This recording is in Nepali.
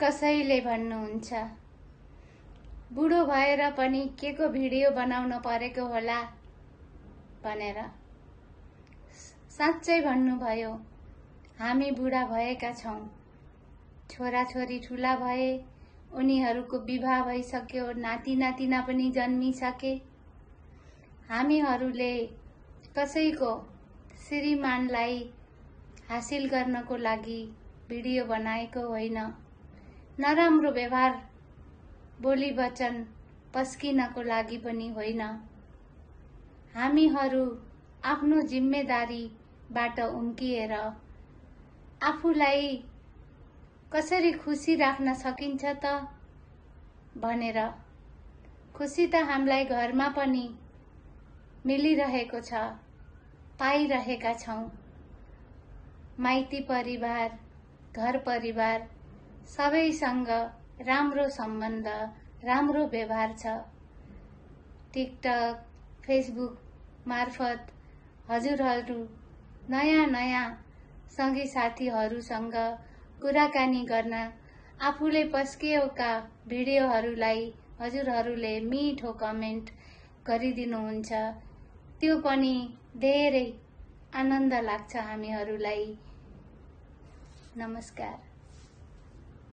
कसैले भन्नुहुन्छ बुढो भएर पनि केको भिडियो बनाउन परेको होला भनेर। साँच्चै भन्नुभयो, हामी बुढा भएका छौं। छोराछोरी ठूला भए, उनीहरूको विवाह भइसक्यो, नाति नातिना पनि जन्मिसके। हामीहरूले कसैको श्रीमानलाई हासिल गर्नको लागि भिडियो बनाएको होइन, नराम्रो व्यवहार बोली वचन पस्किनको लागि पनि होइन। हामीहरू आफ्नो जिम्मेदारीबाट उम्किएर आफूलाई कसरी खुसी राख्न सकिन्छ त भनेर। खुसी त हामीलाई घरमा पनि मिलिरहेको छ, पाइरहेका छौं। माइती परिवार, घर परिवार सबैसँग राम्रो सम्बन्ध, राम्रो व्यवहार छ। टिकटक, फेसबुक मार्फत हजुरहरू नयाँ नयाँ सँगी साथीहरूसँग कुराकानी गर्न आफूले पस्किएका भिडियोहरूलाई हजुरहरूले मिठो कमेन्ट गरिदिनुहुन्छ। त्यो पनि धेरै आनन्द लाग्छ हामीहरूलाई। नमस्कार।